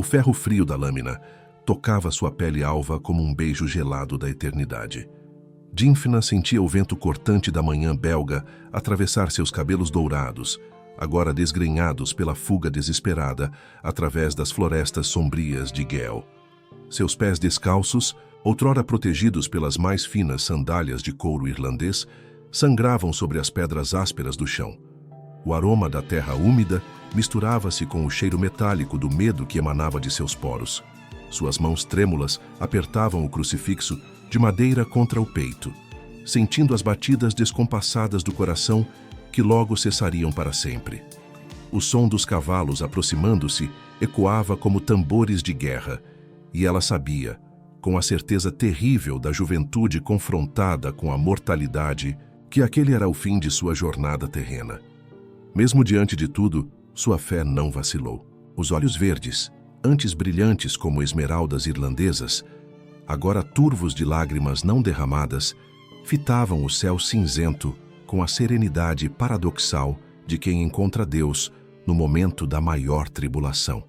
O ferro frio da lâmina tocava sua pele alva como um beijo gelado da eternidade. Dymphna sentia o vento cortante da manhã belga atravessar seus cabelos dourados, agora desgrenhados pela fuga desesperada através das florestas sombrias de Gel. Seus pés descalços, outrora protegidos pelas mais finas sandálias de couro irlandês, sangravam sobre as pedras ásperas do chão. O aroma da terra úmida misturava-se com o cheiro metálico do medo que emanava de seus poros. Suas mãos trêmulas apertavam o crucifixo de madeira contra o peito, sentindo as batidas descompassadas do coração que logo cessariam para sempre. O som dos cavalos aproximando-se ecoava como tambores de guerra, e ela sabia, com a certeza terrível da juventude confrontada com a mortalidade, que aquele era o fim de sua jornada terrena. Mesmo diante de tudo, sua fé não vacilou. Os olhos verdes, antes brilhantes como esmeraldas irlandesas, agora turvos de lágrimas não derramadas, fitavam o céu cinzento com a serenidade paradoxal de quem encontra Deus no momento da maior tribulação.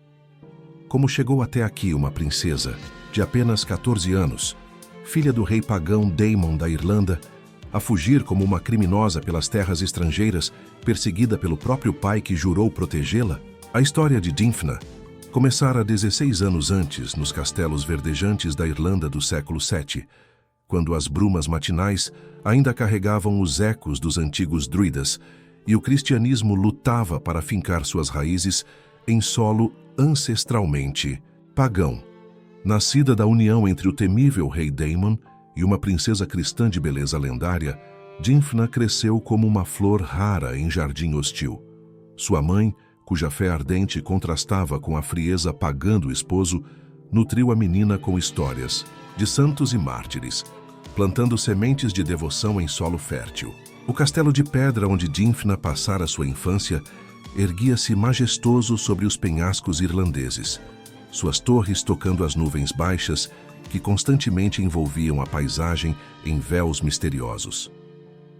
Como chegou até aqui uma princesa, de apenas 14 anos, filha do rei pagão Daemon da Irlanda, a fugir como uma criminosa pelas terras estrangeiras, perseguida pelo próprio pai que jurou protegê-la? A história de Dymphna começara 16 anos antes nos castelos verdejantes da Irlanda do século VII, quando as brumas matinais ainda carregavam os ecos dos antigos druidas e o cristianismo lutava para fincar suas raízes em solo ancestralmente pagão. Nascida da união entre o temível rei Daemon e uma princesa cristã de beleza lendária, Dymphna cresceu como uma flor rara em jardim hostil. Sua mãe, cuja fé ardente contrastava com a frieza pagã do esposo, nutriu a menina com histórias de santos e mártires, plantando sementes de devoção em solo fértil. O castelo de pedra onde Dymphna passara sua infância erguia-se majestoso sobre os penhascos irlandeses, suas torres tocando as nuvens baixas que constantemente envolviam a paisagem em véus misteriosos.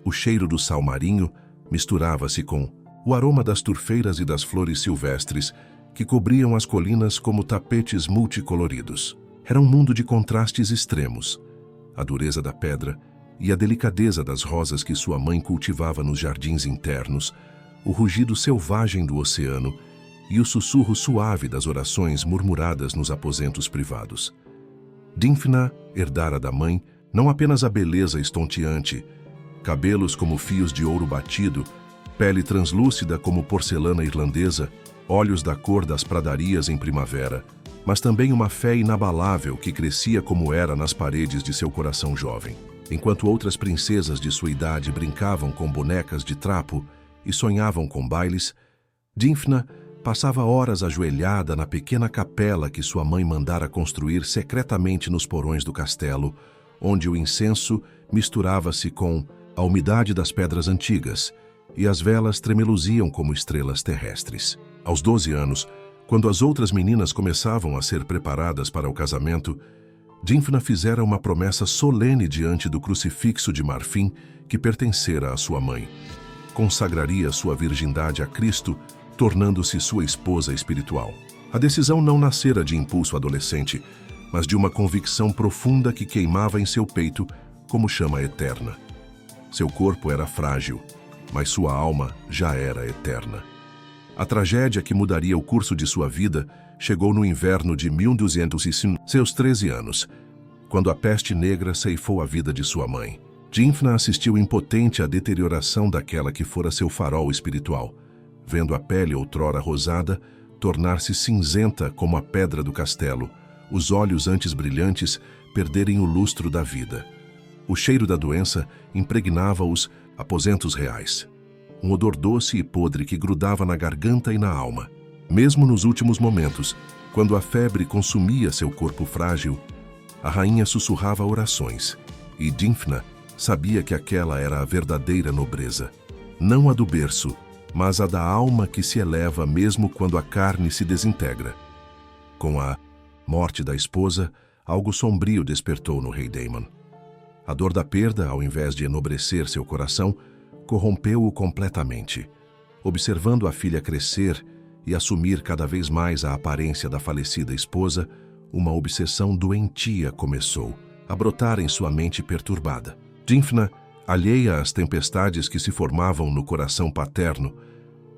O cheiro do sal marinho misturava-se com o aroma das turfeiras e das flores silvestres que cobriam as colinas como tapetes multicoloridos. Era um mundo de contrastes extremos, a dureza da pedra e a delicadeza das rosas que sua mãe cultivava nos jardins internos, o rugido selvagem do oceano e o sussurro suave das orações murmuradas nos aposentos privados. Dymphna herdara da mãe não apenas a beleza estonteante, cabelos como fios de ouro batido, pele translúcida como porcelana irlandesa, olhos da cor das pradarias em primavera, mas também uma fé inabalável que crescia como era nas paredes de seu coração jovem. Enquanto outras princesas de sua idade brincavam com bonecas de trapo e sonhavam com bailes, Dymphna passava horas ajoelhada na pequena capela que sua mãe mandara construir secretamente nos porões do castelo, onde o incenso misturava-se com a umidade das pedras antigas e as velas tremeluziam como estrelas terrestres. Aos 12 anos, quando as outras meninas começavam a ser preparadas para o casamento, Dymphna fizera uma promessa solene diante do crucifixo de marfim que pertencera à sua mãe. Consagraria sua virgindade a Cristo, tornando-se sua esposa espiritual. A decisão não nascera de impulso adolescente, mas de uma convicção profunda que queimava em seu peito como chama eterna. Seu corpo era frágil, mas sua alma já era eterna. A tragédia que mudaria o curso de sua vida chegou no inverno de 1205, seus 13 anos, quando a peste negra ceifou a vida de sua mãe. Dymphna assistiu impotente à deterioração daquela que fora seu farol espiritual, vendo a pele outrora rosada tornar-se cinzenta como a pedra do castelo, os olhos antes brilhantes perderem o lustro da vida. O cheiro da doença impregnava os aposentos reais. Um odor doce e podre que grudava na garganta e na alma. Mesmo nos últimos momentos, quando a febre consumia seu corpo frágil, a rainha sussurrava orações, e Dymphna sabia que aquela era a verdadeira nobreza. Não a do berço, mas a da alma que se eleva mesmo quando a carne se desintegra. Com a morte da esposa, algo sombrio despertou no rei Daemon. A dor da perda, ao invés de enobrecer seu coração, corrompeu-o completamente. Observando a filha crescer e assumir cada vez mais a aparência da falecida esposa, uma obsessão doentia começou a brotar em sua mente perturbada. Dymphna, alheia às tempestades que se formavam no coração paterno,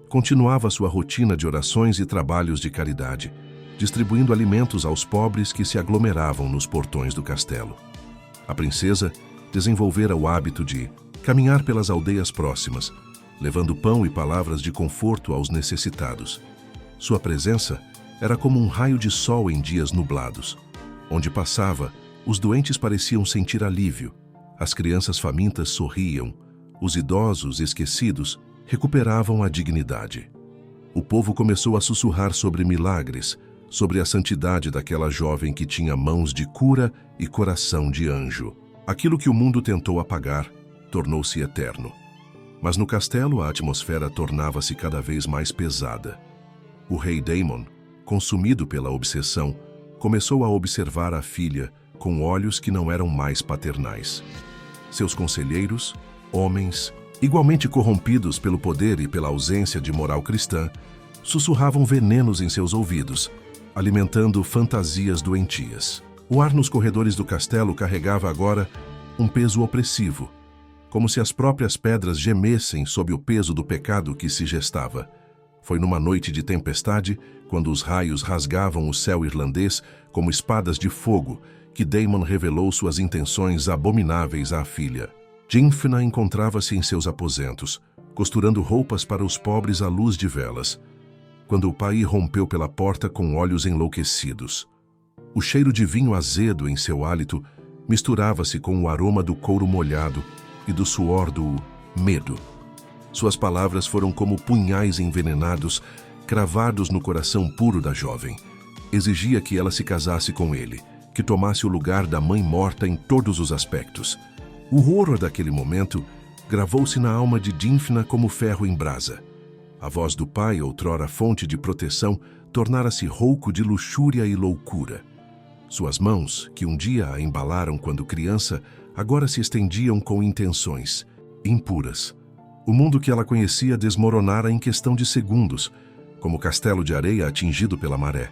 continuava sua rotina de orações e trabalhos de caridade, distribuindo alimentos aos pobres que se aglomeravam nos portões do castelo. A princesa desenvolvera o hábito de caminhar pelas aldeias próximas, levando pão e palavras de conforto aos necessitados. Sua presença era como um raio de sol em dias nublados. Onde passava, os doentes pareciam sentir alívio, as crianças famintas sorriam, os idosos esquecidos recuperavam a dignidade. O povo começou a sussurrar sobre milagres, sobre a santidade daquela jovem que tinha mãos de cura e coração de anjo. Aquilo que o mundo tentou apagar tornou-se eterno. Mas no castelo a atmosfera tornava-se cada vez mais pesada. O rei Daemon, consumido pela obsessão, começou a observar a filha com olhos que não eram mais paternais. Seus conselheiros, homens, igualmente corrompidos pelo poder e pela ausência de moral cristã, sussurravam venenos em seus ouvidos, alimentando fantasias doentias. O ar nos corredores do castelo carregava agora um peso opressivo, como se as próprias pedras gemessem sob o peso do pecado que se gestava. Foi numa noite de tempestade, quando os raios rasgavam o céu irlandês como espadas de fogo, que Daemon revelou suas intenções abomináveis à filha. Dymphna encontrava-se em seus aposentos, costurando roupas para os pobres à luz de velas, quando o pai rompeu pela porta com olhos enlouquecidos. O cheiro de vinho azedo em seu hálito misturava-se com o aroma do couro molhado e do suor do medo. Suas palavras foram como punhais envenenados, cravados no coração puro da jovem. Exigia que ela se casasse com ele, que tomasse o lugar da mãe morta em todos os aspectos. O horror daquele momento gravou-se na alma de Dymphna como ferro em brasa. A voz do pai, outrora fonte de proteção, tornara-se rouco de luxúria e loucura. Suas mãos, que um dia a embalaram quando criança, agora se estendiam com intenções impuras. O mundo que ela conhecia desmoronara em questão de segundos, como castelo de areia atingido pela maré.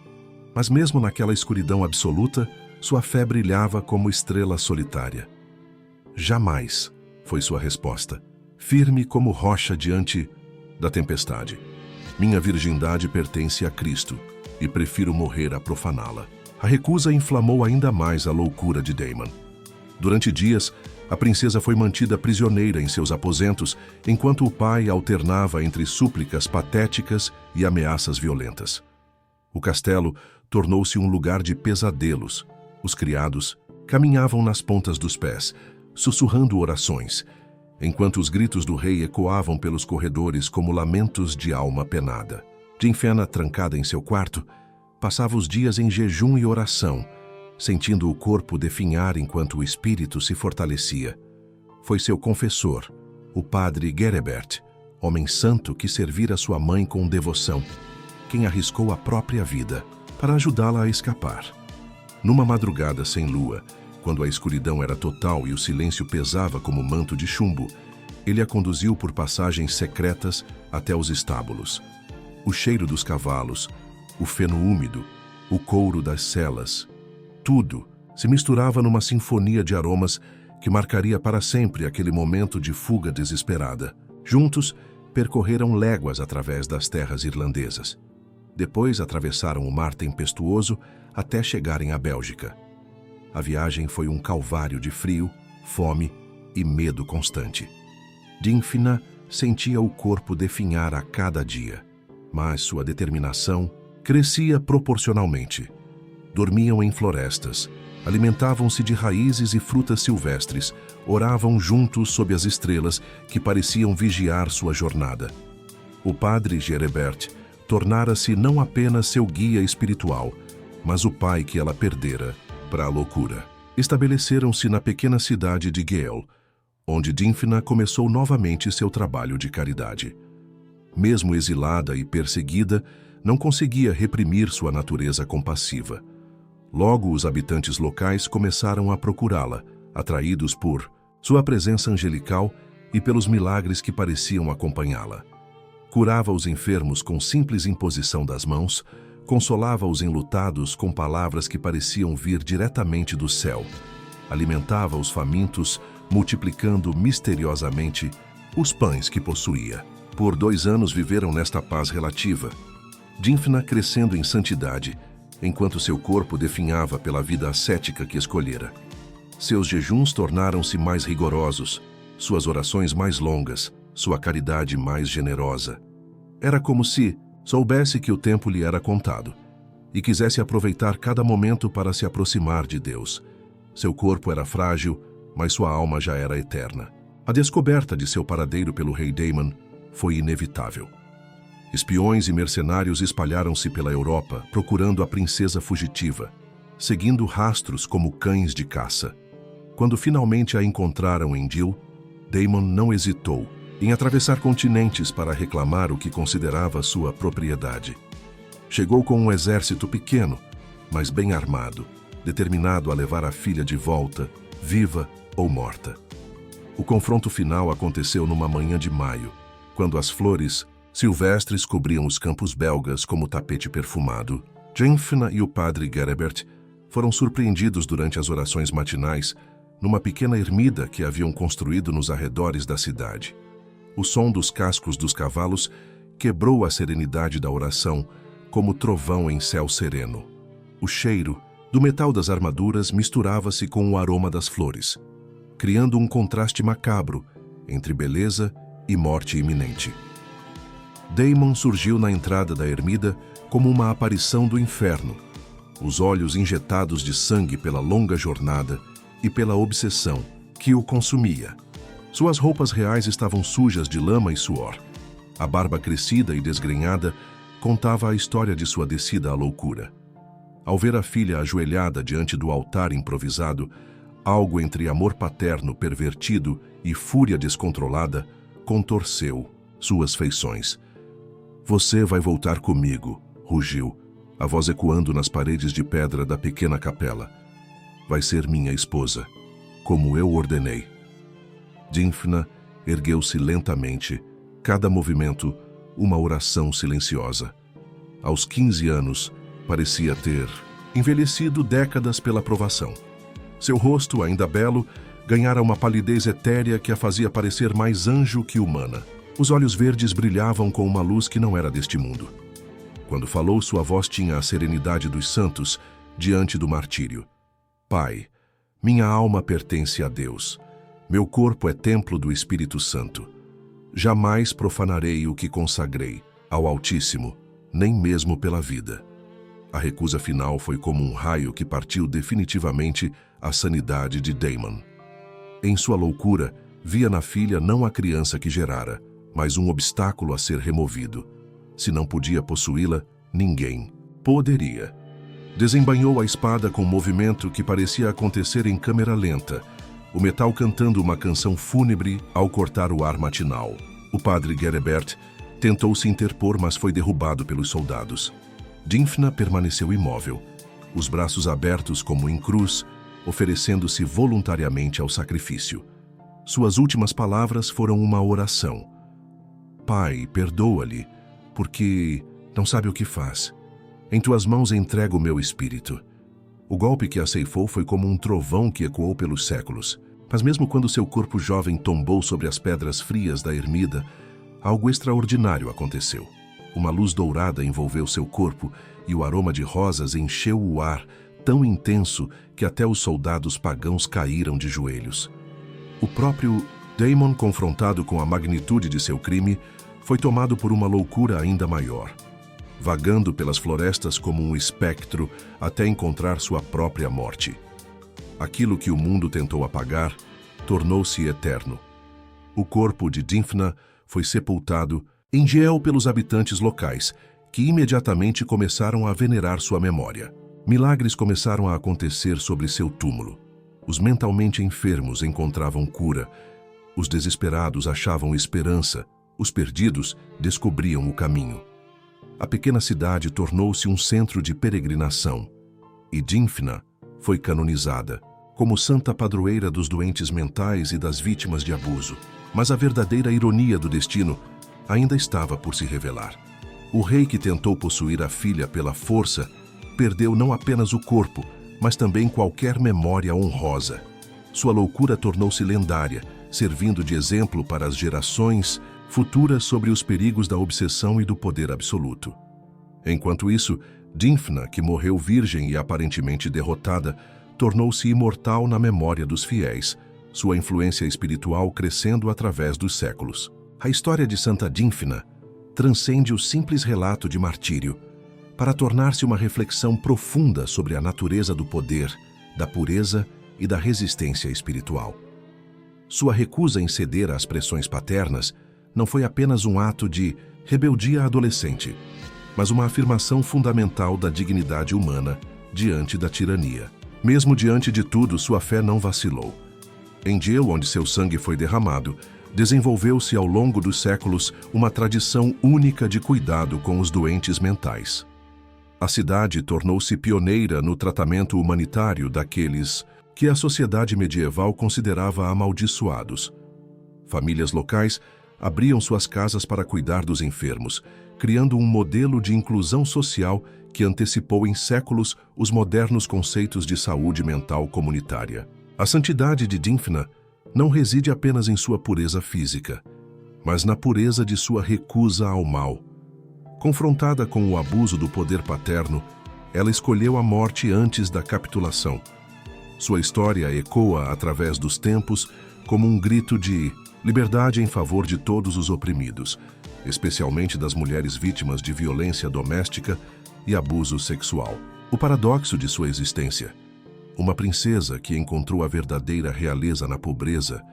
Mas mesmo naquela escuridão absoluta, sua fé brilhava como estrela solitária. Jamais, foi sua resposta, firme como rocha diante da tempestade. Minha virgindade pertence a Cristo e prefiro morrer a profaná-la. A recusa inflamou ainda mais a loucura de Daemon. Durante dias, a princesa foi mantida prisioneira em seus aposentos, enquanto o pai alternava entre súplicas patéticas e ameaças violentas. O castelo tornou-se um lugar de pesadelos. Os criados caminhavam nas pontas dos pés, sussurrando orações, enquanto os gritos do rei ecoavam pelos corredores como lamentos de alma penada. Dymphna, trancada em seu quarto, passava os dias em jejum e oração, sentindo o corpo definhar enquanto o espírito se fortalecia. Foi seu confessor, o padre Gerebert, homem santo que servira sua mãe com devoção, quem arriscou a própria vida para ajudá-la a escapar. Numa madrugada sem lua, quando a escuridão era total e o silêncio pesava como manto de chumbo, ele a conduziu por passagens secretas até os estábulos. O cheiro dos cavalos, o feno úmido, o couro das celas, tudo se misturava numa sinfonia de aromas que marcaria para sempre aquele momento de fuga desesperada. Juntos, percorreram léguas através das terras irlandesas. Depois atravessaram o mar tempestuoso até chegarem à Bélgica. A viagem foi um calvário de frio, fome e medo constante. Dymphna sentia o corpo definhar a cada dia, mas sua determinação crescia proporcionalmente. Dormiam em florestas, alimentavam-se de raízes e frutas silvestres, oravam juntos sob as estrelas que pareciam vigiar sua jornada. O padre Gerebert tornara-se não apenas seu guia espiritual, mas o pai que ela perdera para a loucura. Estabeleceram-se na pequena cidade de Gale, onde Dymphna começou novamente seu trabalho de caridade. Mesmo exilada e perseguida, não conseguia reprimir sua natureza compassiva. Logo, os habitantes locais começaram a procurá-la, atraídos por sua presença angelical e pelos milagres que pareciam acompanhá-la. Curava os enfermos com simples imposição das mãos, consolava os enlutados com palavras que pareciam vir diretamente do céu. Alimentava os famintos, multiplicando misteriosamente os pães que possuía. Por 2 anos viveram nesta paz relativa, Dymphna crescendo em santidade, enquanto seu corpo definhava pela vida ascética que escolhera. Seus jejuns tornaram-se mais rigorosos, suas orações mais longas, sua caridade mais generosa. Era como se soubesse que o tempo lhe era contado e quisesse aproveitar cada momento para se aproximar de Deus. Seu corpo era frágil, mas sua alma já era eterna. A descoberta de seu paradeiro pelo rei Daemon foi inevitável. Espiões e mercenários espalharam-se pela Europa procurando a princesa fugitiva, seguindo rastros como cães de caça. Quando finalmente a encontraram em Dil, Daemon não hesitou em atravessar continentes para reclamar o que considerava sua propriedade. Chegou com um exército pequeno, mas bem armado, determinado a levar a filha de volta, viva ou morta. O confronto final aconteceu numa manhã de maio, quando as flores silvestres cobriam os campos belgas como tapete perfumado. Dymphna e o padre Gerebert foram surpreendidos durante as orações matinais numa pequena ermida que haviam construído nos arredores da cidade. O som dos cascos dos cavalos quebrou a serenidade da oração como trovão em céu sereno. O cheiro do metal das armaduras misturava-se com o aroma das flores, criando um contraste macabro entre beleza e morte iminente. Daemon surgiu na entrada da ermida como uma aparição do inferno, os olhos injetados de sangue pela longa jornada e pela obsessão que o consumia. Suas roupas reais estavam sujas de lama e suor. A barba crescida e desgrenhada contava a história de sua descida à loucura. Ao ver a filha ajoelhada diante do altar improvisado, algo entre amor paterno pervertido e fúria descontrolada contorceu suas feições. "Você vai voltar comigo", rugiu, a voz ecoando nas paredes de pedra da pequena capela. "Vai ser minha esposa, como eu ordenei." Dymphna ergueu-se lentamente, cada movimento uma oração silenciosa. Aos 15 anos, parecia ter envelhecido décadas pela provação. Seu rosto, ainda belo, ganhara uma palidez etérea que a fazia parecer mais anjo que humana. Os olhos verdes brilhavam com uma luz que não era deste mundo. Quando falou, sua voz tinha a serenidade dos santos diante do martírio. "Pai, minha alma pertence a Deus. Meu corpo é templo do Espírito Santo. Jamais profanarei o que consagrei ao Altíssimo, nem mesmo pela vida." A recusa final foi como um raio que partiu definitivamente a sanidade de Daemon. Em sua loucura, via na filha não a criança que gerara, mas um obstáculo a ser removido. Se não podia possuí-la, ninguém poderia. Desembainhou a espada com um movimento que parecia acontecer em câmera lenta, o metal cantando uma canção fúnebre ao cortar o ar matinal. O padre Gerebert tentou se interpor, mas foi derrubado pelos soldados. Dymphna permaneceu imóvel, os braços abertos como em cruz, oferecendo-se voluntariamente ao sacrifício. Suas últimas palavras foram uma oração. "Pai, perdoa-lhe, porque não sabe o que faz. Em tuas mãos entrego o meu espírito." O golpe que a ceifou foi como um trovão que ecoou pelos séculos. Mas mesmo quando seu corpo jovem tombou sobre as pedras frias da ermida, algo extraordinário aconteceu. Uma luz dourada envolveu seu corpo e o aroma de rosas encheu o ar, tão intenso que até os soldados pagãos caíram de joelhos. O próprio Daemon, confrontado com a magnitude de seu crime, foi tomado por uma loucura ainda maior, vagando pelas florestas como um espectro até encontrar sua própria morte. Aquilo que o mundo tentou apagar tornou-se eterno. O corpo de Dymphna foi sepultado em Jeel pelos habitantes locais, que imediatamente começaram a venerar sua memória. Milagres começaram a acontecer sobre seu túmulo. Os mentalmente enfermos encontravam cura, os desesperados achavam esperança, os perdidos descobriam o caminho. A pequena cidade tornou-se um centro de peregrinação, e Dymphna foi canonizada como santa padroeira dos doentes mentais e das vítimas de abuso. Mas a verdadeira ironia do destino ainda estava por se revelar. O rei que tentou possuir a filha pela força perdeu não apenas o corpo, mas também qualquer memória honrosa. Sua loucura tornou-se lendária, servindo de exemplo para as gerações futuras sobre os perigos da obsessão e do poder absoluto. Enquanto isso, Dymphna, que morreu virgem e aparentemente derrotada, tornou-se imortal na memória dos fiéis, sua influência espiritual crescendo através dos séculos. A história de Santa Dymphna transcende o simples relato de martírio, para tornar-se uma reflexão profunda sobre a natureza do poder, da pureza e da resistência espiritual. Sua recusa em ceder às pressões paternas não foi apenas um ato de rebeldia adolescente, mas uma afirmação fundamental da dignidade humana diante da tirania. Mesmo diante de tudo, sua fé não vacilou. Em Jiel, onde seu sangue foi derramado, desenvolveu-se ao longo dos séculos uma tradição única de cuidado com os doentes mentais. A cidade tornou-se pioneira no tratamento humanitário daqueles que a sociedade medieval considerava amaldiçoados. Famílias locais abriam suas casas para cuidar dos enfermos, criando um modelo de inclusão social que antecipou em séculos os modernos conceitos de saúde mental comunitária. A santidade de Dymphna não reside apenas em sua pureza física, mas na pureza de sua recusa ao mal. Confrontada com o abuso do poder paterno, ela escolheu a morte antes da capitulação. Sua história ecoa através dos tempos como um grito de liberdade em favor de todos os oprimidos, especialmente das mulheres vítimas de violência doméstica e abuso sexual. O paradoxo de sua existência. Uma princesa que encontrou a verdadeira realeza na pobreza,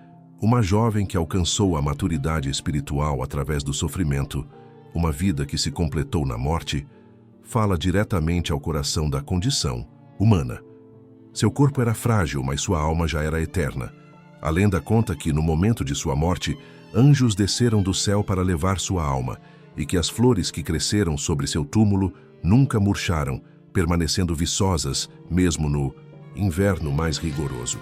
uma jovem que alcançou a maturidade espiritual através do sofrimento, uma vida que se completou na morte, fala diretamente ao coração da condição humana. Seu corpo era frágil, mas sua alma já era eterna. A lenda conta que, no momento de sua morte, anjos desceram do céu para levar sua alma, e que as flores que cresceram sobre seu túmulo nunca murcharam, permanecendo viçosas, mesmo no inverno mais rigoroso.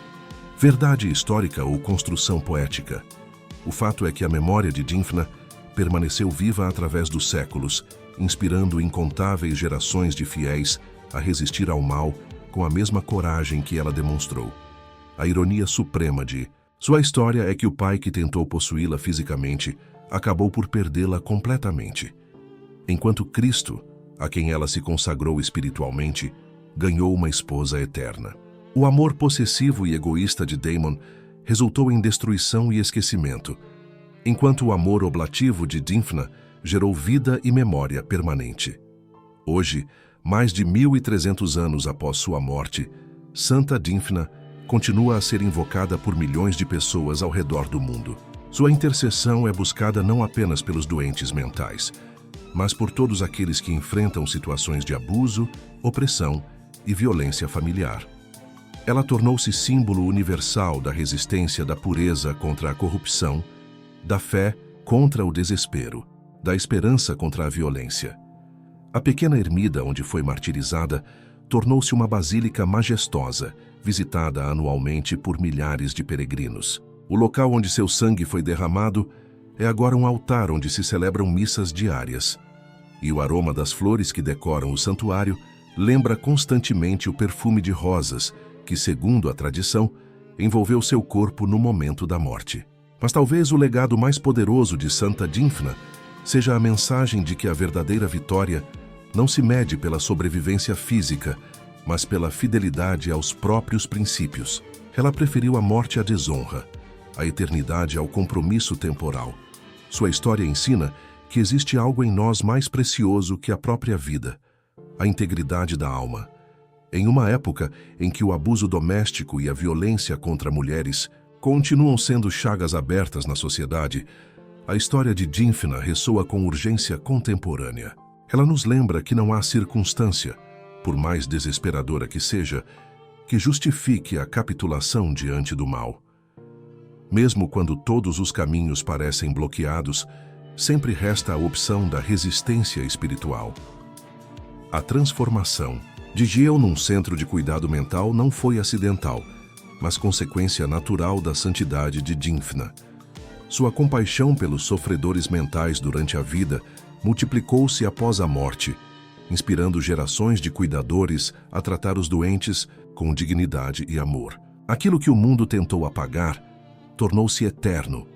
Verdade histórica ou construção poética? O fato é que a memória de Dymphna permaneceu viva através dos séculos, inspirando incontáveis gerações de fiéis a resistir ao mal com a mesma coragem que ela demonstrou. A ironia suprema de sua história é que o pai que tentou possuí-la fisicamente acabou por perdê-la completamente, enquanto Cristo, a quem ela se consagrou espiritualmente, ganhou uma esposa eterna. O amor possessivo e egoísta de Daemon resultou em destruição e esquecimento, enquanto o amor oblativo de Dymphna gerou vida e memória permanente. Hoje, mais de 1.300 anos após sua morte, Santa Dymphna continua a ser invocada por milhões de pessoas ao redor do mundo. Sua intercessão é buscada não apenas pelos doentes mentais, mas por todos aqueles que enfrentam situações de abuso, opressão e violência familiar. Ela tornou-se símbolo universal da resistência da pureza contra a corrupção, da fé contra o desespero, da esperança contra a violência. A pequena ermida onde foi martirizada tornou-se uma basílica majestosa, visitada anualmente por milhares de peregrinos. O local onde seu sangue foi derramado é agora um altar onde se celebram missas diárias. E o aroma das flores que decoram o santuário lembra constantemente o perfume de rosas que, segundo a tradição, envolveu seu corpo no momento da morte. Mas talvez o legado mais poderoso de Santa Dymphna seja a mensagem de que a verdadeira vitória não se mede pela sobrevivência física, mas pela fidelidade aos próprios princípios. Ela preferiu a morte à desonra, a eternidade ao compromisso temporal. Sua história ensina que existe algo em nós mais precioso que a própria vida, a integridade da alma. Em uma época em que o abuso doméstico e a violência contra mulheres continuam sendo chagas abertas na sociedade, a história de Dymphna ressoa com urgência contemporânea. Ela nos lembra que não há circunstância, por mais desesperadora que seja, que justifique a capitulação diante do mal. Mesmo quando todos os caminhos parecem bloqueados, sempre resta a opção da resistência espiritual. A transformação de Jiel num centro de cuidado mental não foi acidental, mas consequência natural da santidade de Dymphna. Sua compaixão pelos sofredores mentais durante a vida multiplicou-se após a morte, inspirando gerações de cuidadores a tratar os doentes com dignidade e amor. Aquilo que o mundo tentou apagar tornou-se eterno.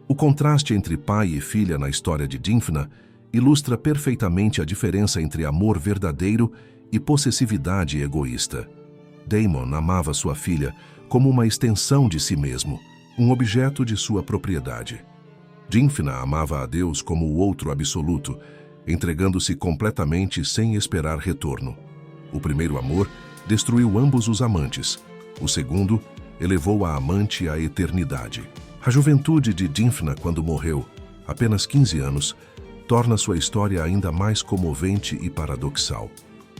O contraste entre pai e filha na história de Dymphna ilustra perfeitamente a diferença entre amor verdadeiro e possessividade egoísta. Daemon amava sua filha como uma extensão de si mesmo, um objeto de sua propriedade. Dymphna amava a Deus como o outro absoluto, entregando-se completamente sem esperar retorno. O primeiro amor destruiu ambos os amantes. O segundo elevou a amante à eternidade. A juventude de Dymphna, quando morreu, apenas 15 anos, torna sua história ainda mais comovente e paradoxal.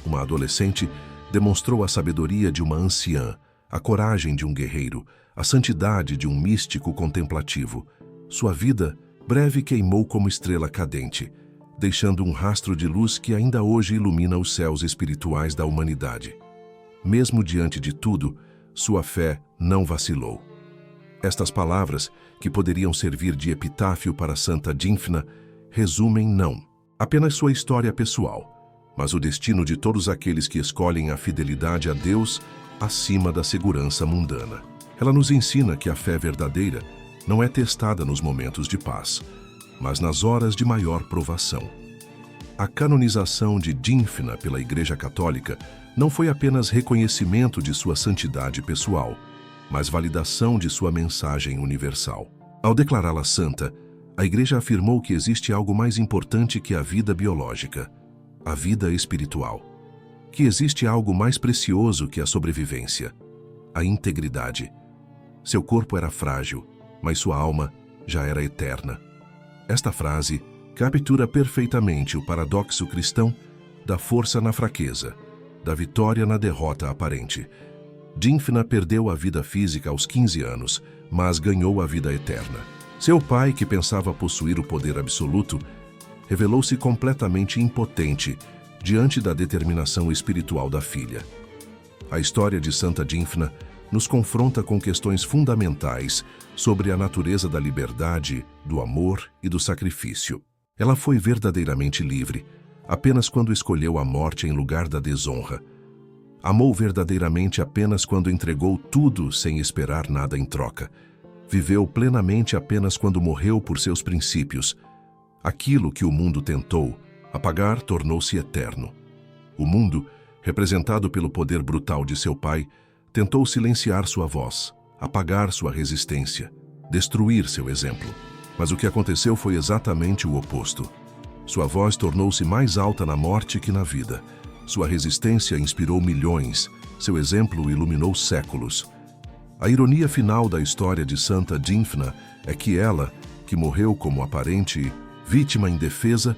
Uma adolescente demonstrou a sabedoria de uma anciã, a coragem de um guerreiro, a santidade de um místico contemplativo. Sua vida breve queimou como estrela cadente, deixando um rastro de luz que ainda hoje ilumina os céus espirituais da humanidade. Mesmo diante de tudo, sua fé não vacilou. Estas palavras, que poderiam servir de epitáfio para Santa Dymphna, resumem não apenas sua história pessoal, mas o destino de todos aqueles que escolhem a fidelidade a Deus acima da segurança mundana. Ela nos ensina que a fé verdadeira não é testada nos momentos de paz, mas nas horas de maior provação. A canonização de Dymphna pela Igreja Católica não foi apenas reconhecimento de sua santidade pessoal, mas validação de sua mensagem universal. Ao declará-la santa, a Igreja afirmou que existe algo mais importante que a vida biológica, a vida espiritual. Que existe algo mais precioso que a sobrevivência, a integridade. Seu corpo era frágil, mas sua alma já era eterna. Esta frase captura perfeitamente o paradoxo cristão da força na fraqueza, da vitória na derrota aparente. Dymphna perdeu a vida física aos 15 anos, mas ganhou a vida eterna. Seu pai, que pensava possuir o poder absoluto, revelou-se completamente impotente diante da determinação espiritual da filha. A história de Santa Dymphna nos confronta com questões fundamentais sobre a natureza da liberdade, do amor e do sacrifício. Ela foi verdadeiramente livre apenas quando escolheu a morte em lugar da desonra. Amou verdadeiramente apenas quando entregou tudo sem esperar nada em troca. Viveu plenamente apenas quando morreu por seus princípios. Aquilo que o mundo tentou apagar tornou-se eterno. O mundo, representado pelo poder brutal de seu pai, tentou silenciar sua voz, apagar sua resistência, destruir seu exemplo. Mas o que aconteceu foi exatamente o oposto. Sua voz tornou-se mais alta na morte que na vida. Sua resistência inspirou milhões, seu exemplo iluminou séculos. A ironia final da história de Santa Dymphna é que ela, que morreu como aparente vítima indefesa,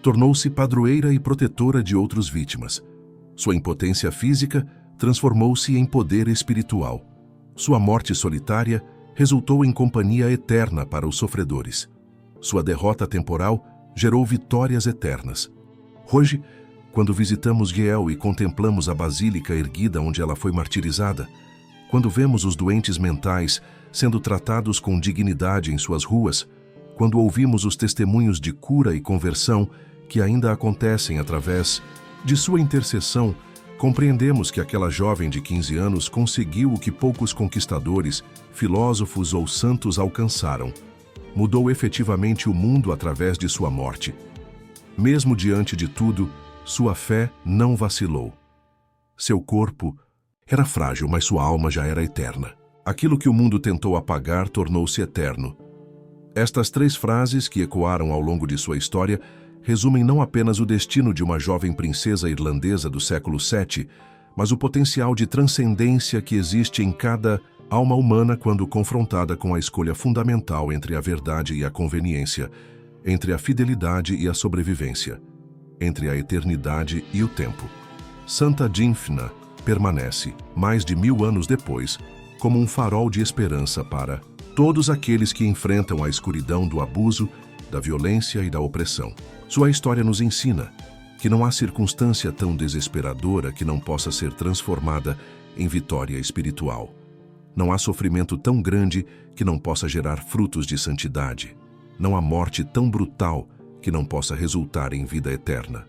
tornou-se padroeira e protetora de outras vítimas. Sua impotência física transformou-se em poder espiritual. Sua morte solitária resultou em companhia eterna para os sofredores. Sua derrota temporal gerou vitórias eternas. Hoje, quando visitamos Yale e contemplamos a basílica erguida onde ela foi martirizada, quando vemos os doentes mentais sendo tratados com dignidade em suas ruas, quando ouvimos os testemunhos de cura e conversão que ainda acontecem através de sua intercessão, compreendemos que aquela jovem de 15 anos conseguiu o que poucos conquistadores, filósofos ou santos alcançaram. Mudou efetivamente o mundo através de sua morte. Mesmo diante de tudo, sua fé não vacilou. Seu corpo era frágil, mas sua alma já era eterna. Aquilo que o mundo tentou apagar tornou-se eterno. Estas 3 frases que ecoaram ao longo de sua história resumem não apenas o destino de uma jovem princesa irlandesa do século VII, mas o potencial de transcendência que existe em cada alma humana quando confrontada com a escolha fundamental entre a verdade e a conveniência, entre a fidelidade e a sobrevivência, entre a eternidade e o tempo. Santa Dymphna permanece, mais de 1000 anos depois, como um farol de esperança para todos aqueles que enfrentam a escuridão do abuso, da violência e da opressão. Sua história nos ensina que não há circunstância tão desesperadora que não possa ser transformada em vitória espiritual. Não há sofrimento tão grande que não possa gerar frutos de santidade. Não há morte tão brutal que não possa resultar em vida eterna.